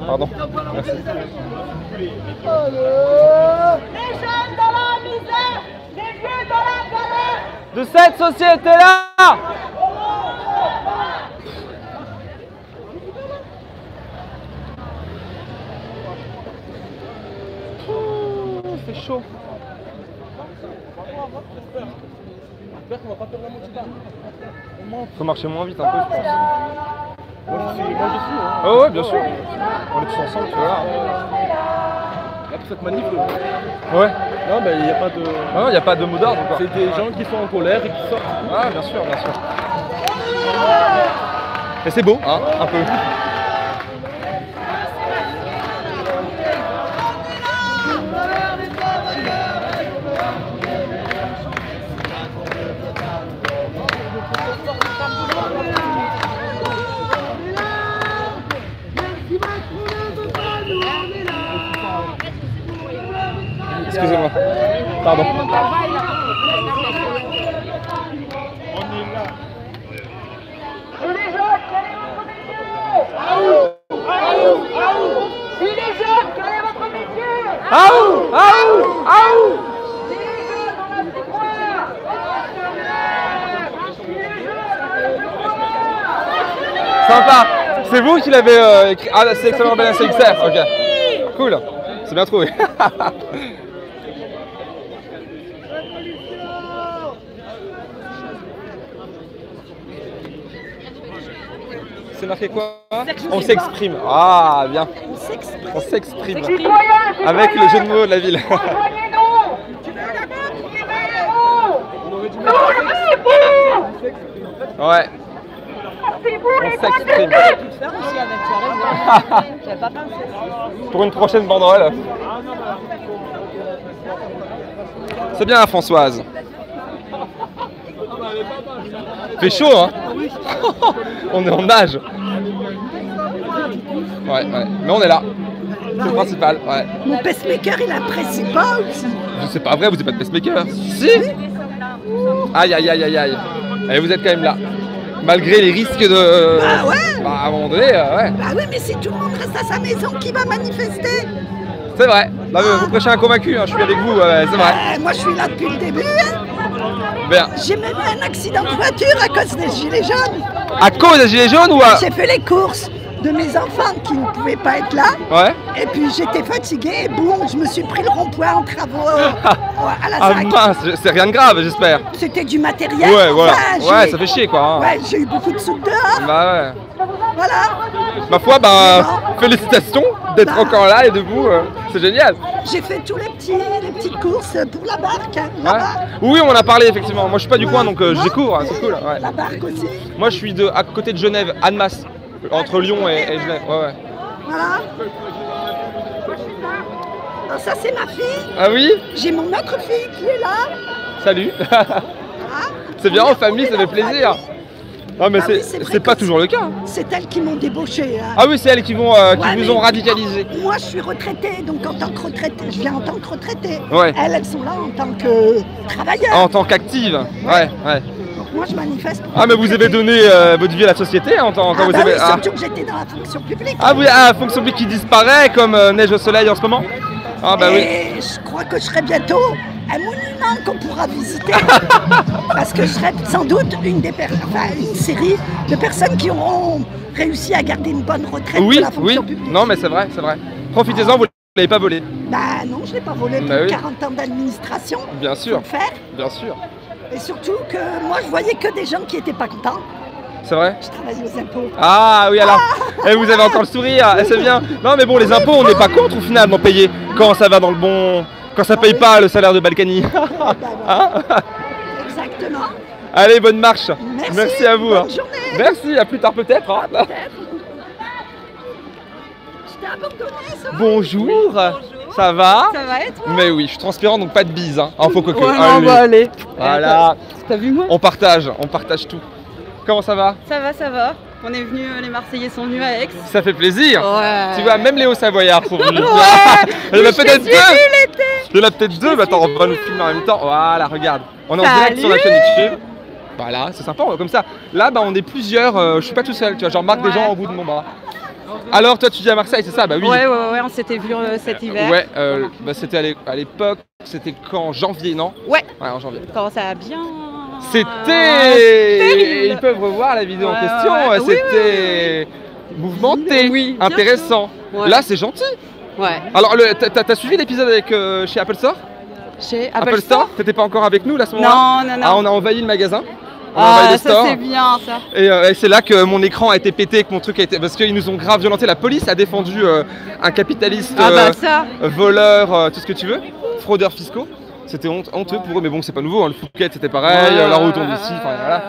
Pardon. Merci. Les jeunes dans la misère, les vieux dans la galère. De cette société-là. C'est chaud. Faut marcher moins vite un peu, je pense. Moi je suis. Hein. Oh ouais, bien sûr. On est tous ensemble, tu vois. Là pour cette manif. Ouais. Non, mais il n'y a pas de. Non, il n'y a pas de mot d'ordre quoi. C'est des gens qui sont en colère et qui sortent. Ah, bien sûr, bien sûr. Et c'est beau, hein, un peu. Excusez-moi. Pardon. Sympa. C'est vous qui l'avez écrit. Ah, c'est Excellent Rebelle XR. Ok. Cool. C'est bien trouvé. C'est marqué quoi? On s'exprime. Ah, bien. On s'exprime. Avec le jeu de mots de la ville. Ouais. On s'exprime. Pour une prochaine banderole. C'est bien, Françoise. Fait chaud, hein. On est en nage. Ouais, mais on est là. C'est le principal, ouais. Mon pacemaker, il apprécie pas aussi. C'est pas vrai, vous êtes pas de pacemaker. Si. Aïe, aïe, aïe, aïe, aïe. Et vous êtes quand même là. Malgré les risques de... Bah ouais. Bah à un moment donné, ouais. Bah oui, mais si tout le monde reste à sa maison, qui va manifester? C'est vrai. Non, mais vous prêchez un convaincu, hein. Je suis avec vous, c'est vrai. Moi, je suis là depuis le début. Bien. J'ai même eu un accident de voiture à cause des gilets jaunes. À cause des gilets jaunes ou à... J'ai fait les courses de mes enfants qui ne pouvaient pas être là. Ouais. Et puis j'étais fatiguée et boum, je me suis pris le rond-point en travaux à la Ah ZAC. mince, c'est rien de grave, j'espère. C'était du matériel. Ouais, voilà. Enfin, Ouais, ça fait chier, quoi. Hein. Ouais, j'ai eu beaucoup de soutes dehors. Bah ouais. Voilà. Ma foi, bah, félicitations d'être encore là et debout, c'est génial. J'ai fait tous les petites courses pour la barque. Hein, Ouais. Oui, on en a parlé effectivement. Moi, je suis pas du coin, donc je découvre. Hein, c'est cool. Ouais. La barque aussi. Moi, je suis à côté de Genève, Annemasse, entre Lyon et Genève. Ouais. Voilà. Alors ça, c'est ma fille. Ah oui? J'ai mon autre fille qui est là. Salut. C'est bien en famille, ça fait plaisir. Non, mais c'est pas toujours le cas. C'est elles qui m'ont débauché. Hein. Ah oui, c'est elles qui vous ont radicalisé. Moi, je suis retraitée, donc en tant que retraitée, je viens en tant que retraitée. Ouais. Elles sont là en tant que travailleur. En tant qu'active. Ouais. Donc moi, je manifeste pour... Ah, mais vous avez donné votre vie à la société en tant que... Ah, vous bah avez... oui, surtout que j'étais dans la fonction publique. Ah oui, fonction publique qui disparaît comme neige au soleil en ce moment. Ah bah oui. Et je crois que je serai bientôt un monument qu'on pourra visiter. Parce que je serai sans doute une série de personnes qui auront réussi à garder une bonne retraite de la fonction publique. Non mais c'est vrai. Profitez-en, vous ne l'avez pas volé. Bah non, je ne l'ai pas volé. Bah Plus de oui. 40 ans d'administration. Bien sûr. Faut le faire. Bien sûr. Et surtout que moi, je voyais que des gens qui n'étaient pas contents. C'est vrai? Je travaillais aux impôts. Ah oui alors, et vous avez encore le sourire, c'est bien. Non mais bon, les impôts, on n'est pas contre au final d'en payer quand ça va dans le bon... Quand ça paye pas le salaire de Balkany. Hein? Exactement. Allez, bonne marche. Merci à vous. Bonne journée. Merci, à plus tard peut-être. Hein. Je t'ai abandonné, ça va? Bonjour. Ça va? Ça va et toi? Mais oui, je suis transpirant donc pas de bise. Hein. Ah, faut que... Ouais, non, bah, allez. Voilà. T'as vu moi? On partage tout. Comment ça va? Ça va. On est venus, les Marseillais sont venus à Aix. Ça fait plaisir. Ouais. Tu vois, même les Hauts-Savoyards sont venus. Ouais. Il y en a peut-être deux. Il y en a peut-être deux. Mais attends, on va nous filmer en même temps. Voilà, regarde. On est en direct sur la chaîne YouTube. Voilà, c'est sympa, comme ça. Là, bah, on est plusieurs. Je suis pas tout seul. Tu vois, j'en marque des gens au bout de mon bras. Alors, toi, tu vis à Marseille, c'est ça? Bah oui. Ouais, on s'était vu cet hiver. Ouais, bah, c'était à l'époque. C'était quand? Janvier, non? Ouais. Ouais, en janvier. Quand ça a bien. C'était... Ils peuvent revoir la vidéo en question, c'était mouvementé, intéressant. Ouais. Là c'est gentil. Ouais. Alors t'as suivi l'épisode avec chez Apple Store? Chez Apple Store? T'étais pas encore avec nous là à ce moment-là? Non. Ah, on a envahi le magasin. Ah, ça c'est bien ça. Et c'est là que mon écran a été pété, que mon truc a été... Parce qu'ils nous ont grave violenté. La police a défendu un capitaliste, voleur, tout ce que tu veux, fraudeurs fiscaux. C'était honteux pour eux, mais bon, c'est pas nouveau, hein. Le Fouquet c'était pareil, la rotonde ici, enfin voilà.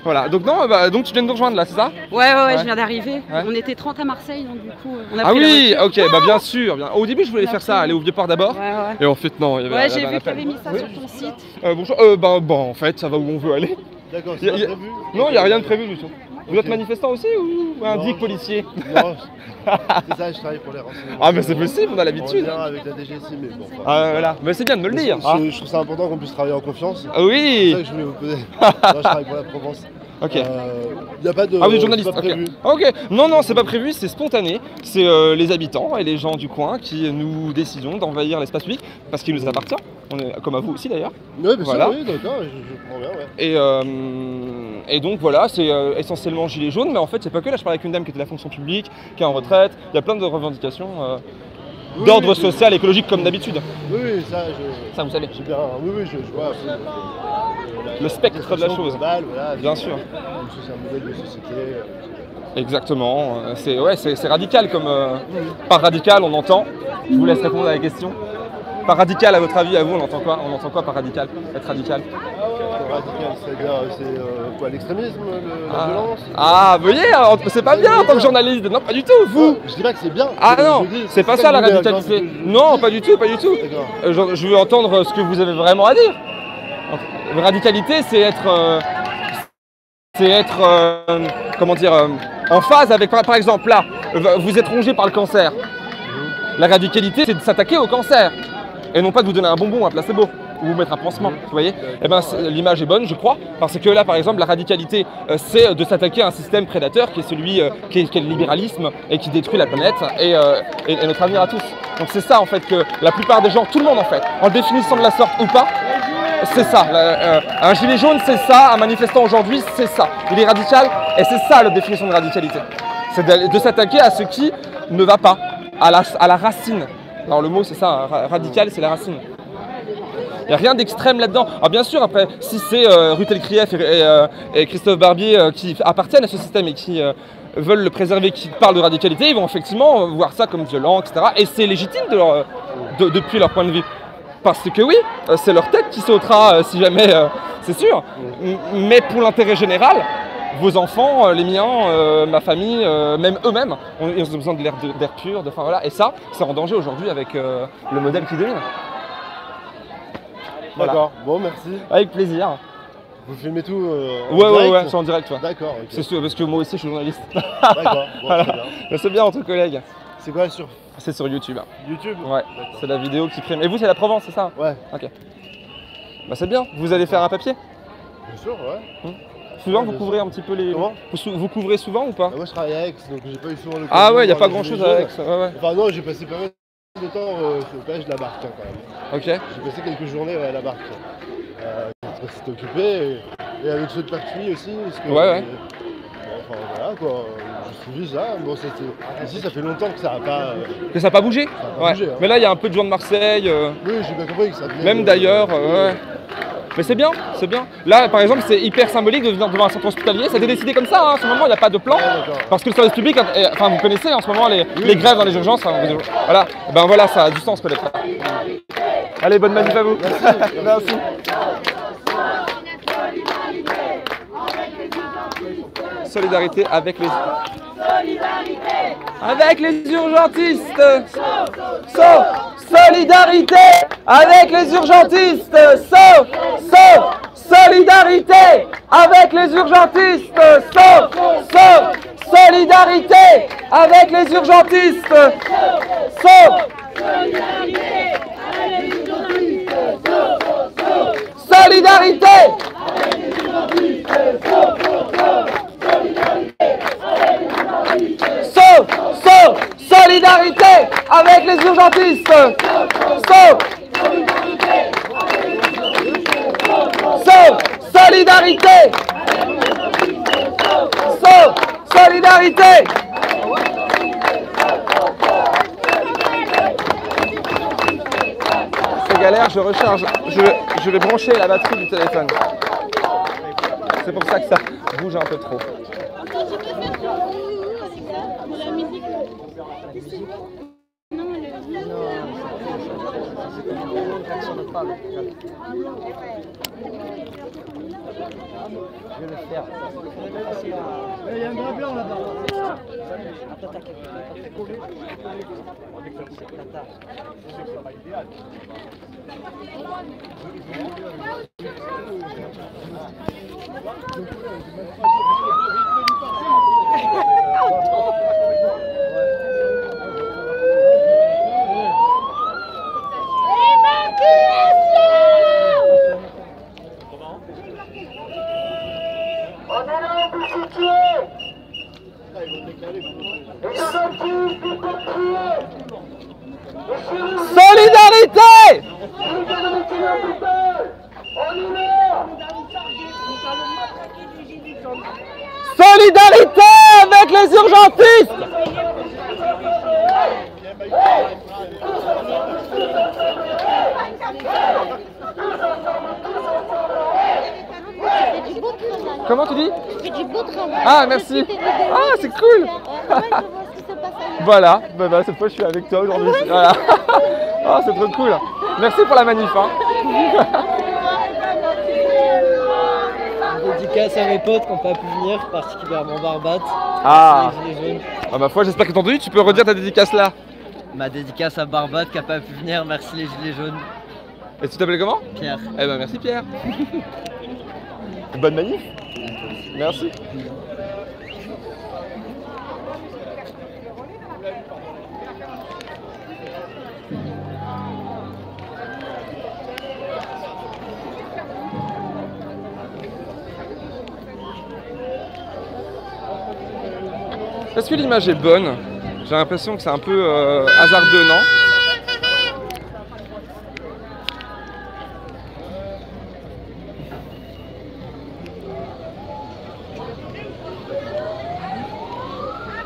Voilà, donc non, donc tu viens de nous rejoindre là, c'est ça? Ouais, je viens d'arriver. Ouais. On était 30 à Marseille, donc du coup, on a pris la voiture. Ok, bah bien sûr. Au début, je voulais faire ça, aller au Vieux-Port d'abord. Ouais. Et en fait, non, il y avait... Ouais, j'ai vu que tu avais mis ça sur ton site. Bonjour, bon, en fait, ça va où on veut aller. D'accord, c'est pas prévu? Non, il n'y a rien de prévu du tout. Vous êtes manifestant aussi ou un dick policier? Non, c'est ça, je travaille pour les renseignements. Ah mais c'est possible, on a l'habitude. On est avec la DGSI, mais bon. Ah voilà, mais c'est bien de me le dire. Je trouve ça important qu'on puisse travailler en confiance. Ah oui. C'est ça que je voulais vous poser. Moi, je travaille pour la Provence. Ok. Il n'y a pas de... Ah oui, journaliste, pas prévu. Ok. Non, c'est pas prévu, c'est spontané. C'est les habitants et les gens du coin qui nous décidons d'envahir l'espace public parce qu'il nous appartient. On est comme à vous aussi d'ailleurs. Oui, bien voilà. sûr, oui, d'accord, je prends bien, ouais. Et donc voilà, c'est essentiellement gilet jaune, mais en fait c'est pas que là, je parlais avec une dame qui était de la fonction publique, qui est en retraite, il y a plein de revendications d'ordre social, écologique comme d'habitude. Oui, ça vous savez. Bien, oui, je vois. Le spectre de la chose. Globale, voilà, bien sûr. C'est un modèle de société. Exactement, c'est radical comme... Par radical, on entend. Je vous laisse répondre à la question. Par radical, à votre avis, à vous, on entend quoi? On entend quoi par radical? Être radical? Radical, c'est-à-dire, c'est quoi, l'extrémisme, la violence? Ah, veuillez, c'est pas bien en tant que journaliste. Non, pas du tout, vous. Je dis pas que c'est bien. Ah non, c'est pas ça la radicalité. Non, pas du tout, pas du tout. Je veux entendre ce que vous avez vraiment à dire. La radicalité, c'est être... comment dire, en phase avec, par exemple, là, vous êtes rongé par le cancer. La radicalité, c'est de s'attaquer au cancer. Et non pas de vous donner un bonbon, un placebo, ou vous mettre un pansement, vous voyez. Eh ben, l'image est bonne, je crois, parce que là, par exemple, la radicalité, c'est de s'attaquer à un système prédateur qui est celui qui est le libéralisme et qui détruit la planète et notre avenir à tous. Donc c'est ça, en fait, que la plupart des gens, tout le monde, en fait, en le définissant de la sorte ou pas, c'est ça. Un gilet jaune, c'est ça. Un manifestant aujourd'hui, c'est ça. Il est radical et c'est ça la définition de radicalité. C'est de s'attaquer à ce qui ne va pas, à la racine. Alors le mot, c'est ça. Radical, c'est la racine. Il n'y a rien d'extrême là-dedans. Alors bien sûr, après, si c'est Ruth Elkrief et Christophe Barbier qui appartiennent à ce système et qui veulent le préserver, qui parlent de radicalité, ils vont effectivement voir ça comme violent, etc. Et c'est légitime depuis leur point de vue. Parce que oui, c'est leur tête qui sautera si jamais, c'est sûr. Mais pour l'intérêt général, vos enfants, les miens, ma famille, même eux-mêmes, ils ont besoin de d'air pur, enfin voilà. Et ça, c'est en danger aujourd'hui avec le modèle qui domine. Voilà. D'accord, bon merci. Avec plaisir. Vous filmez tout en ouais, direct? c'est en direct. D'accord, ok. C'est sûr, parce que moi aussi je suis journaliste. D'accord, bon, voilà. c'est bien. Mais c'est bien entre collègues. C'est quoi sur... C'est sur YouTube. YouTube? Ouais, c'est la vidéo qui prime. Et vous, c'est la Provence, c'est ça? Ouais. Ok. Bah c'est bien. Vous allez faire un papier? Bien sûr, ouais. Souvent, vous couvrez un petit peu les... Comment? Vous couvrez souvent ou pas? Moi, je travaille à Aix, donc j'ai pas eu souvent le... Ah ouais, il n'y a pas grand-chose à Aix. Ouais. Enfin non, j'ai passé pas mal de temps sur le péage de la barque, quand même. Ok. J'ai passé quelques journées à la barque. C'était occupé, et avec ceux de Pertuis aussi. Parce que, ouais. Enfin voilà quoi, j'ai suivi ça. Bon, ici, ça fait longtemps que ça n'a pas... Que ça n'a pas bougé? Ça a pas bougé, hein. Mais là, il y a un peu de gens de Marseille. Oui, j'ai bien compris que ça venait... Même d'ailleurs, ouais. Mais c'est bien, c'est bien. Là, par exemple, c'est hyper symbolique de venir devant un centre hospitalier. Ça a été décidé comme ça, hein. En ce moment, il n'y a pas de plan. Parce que le service public, enfin, vous connaissez en ce moment les grèves dans les urgences. Voilà, ben voilà, ça a du sens peut-être. Allez, bonne manif à vous. Merci. Solidarité avec les... Avec les urgentistes. Solidarité avec les urgentistes. Solidarité avec les urgentistes. Solidarité avec les urgentistes. Solidarité. Solidarité avec les urgentistes. Solidarité. Solidarité. C'est galère, je recharge. Je vais brancher la batterie du téléphone. C'est pour ça que ça bouge un peu trop. Je vais le faire. Il y a un grand blanc là-bas. Solidarité! Solidarité avec les urgentistes! Comment tu dis? Tu fais du beau travail. Ah, merci. Ah, c'est cool. Voilà, bah, cette fois je suis avec toi aujourd'hui. Voilà. Ah, c'est trop cool. Merci pour la manif. Hein. Dédicace à mes potes qui n'ont pas pu venir, particulièrement Barbat. Ah, ma foi, j'espère que t'as entendu. Tu peux redire ta dédicace là? Ma dédicace à Barbat qui n'a pas pu venir, merci les gilets jaunes. Et tu t'appelles comment? Pierre. Eh ben merci Pierre. Bonne manif. Merci. Est-ce que l'image est bonne? J'ai l'impression que c'est un peu hasardeux, non?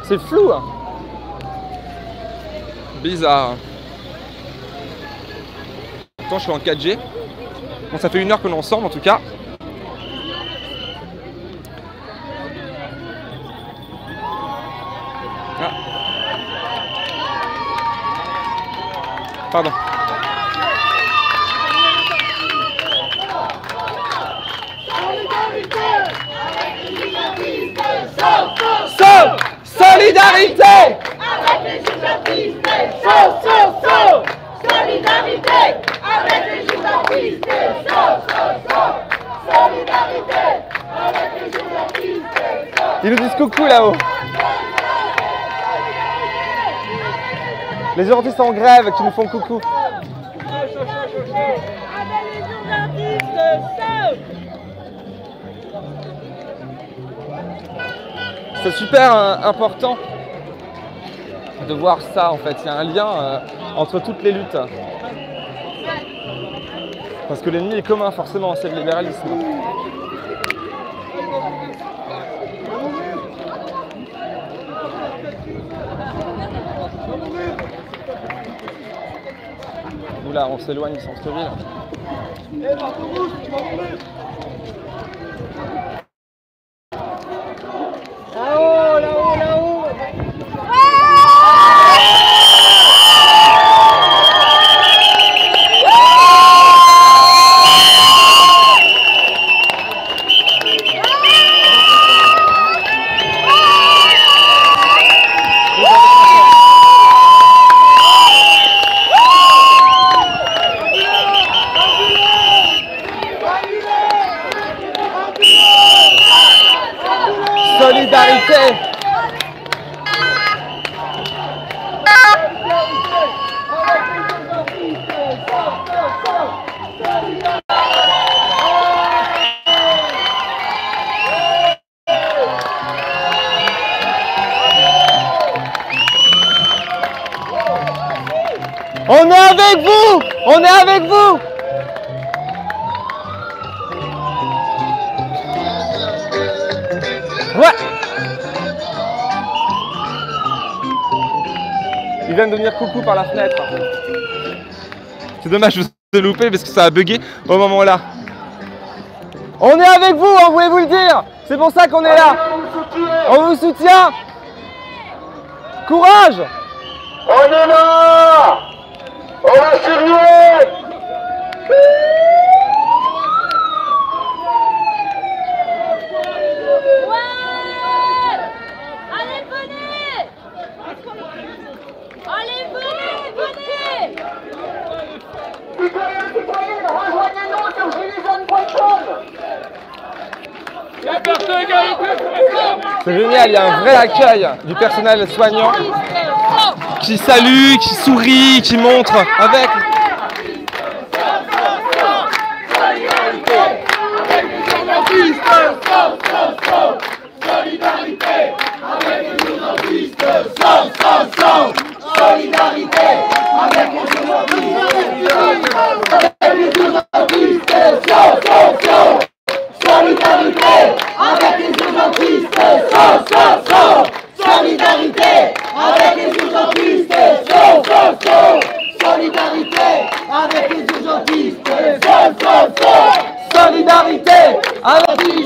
C'est flou, hein. Bizarre. Pourtant, je suis en 4G. Bon, ça fait 1 heure qu'on est ensemble, en tout cas. Ah. Pardon. Solidarité avec les journalistes. Solidarité avec les journalistes. Solidarité avec les journalistes. Ils nous disent coucou là-haut. Les journalistes en grève qui nous font coucou. C'est super important de voir ça en fait. Il y a un lien entre toutes les luttes. Parce que l'ennemi est commun forcément, c'est le libéralisme. Oula, on s'éloigne du centre-ville. Là-haut, là-haut, là-haut. Solidarité. On est avec vous! On est avec vous! Ouais! Ils viennent de venir coucou par la fenêtre. C'est dommage, je vous ai loupé parce que ça a bugué au moment là. On est avec vous, on voulait vous le dire! C'est pour ça qu'on est là! On vous soutient! Courage! On est là! On va surveiller! Allez, venez! Allez, venez! Citoyens, citoyennes, rejoignez-nous sur giletsjaunes.com! C'est génial, il y a un vrai accueil du personnel soignant qui salue, qui sourit, qui montre avec. Solidarité avec les journalistes. Solidarité avec les journalistes. Solidarité avec les urgentistes. Solidarité avec les urgentistes. Solidarité avec les urgentistes. Solidarité avec les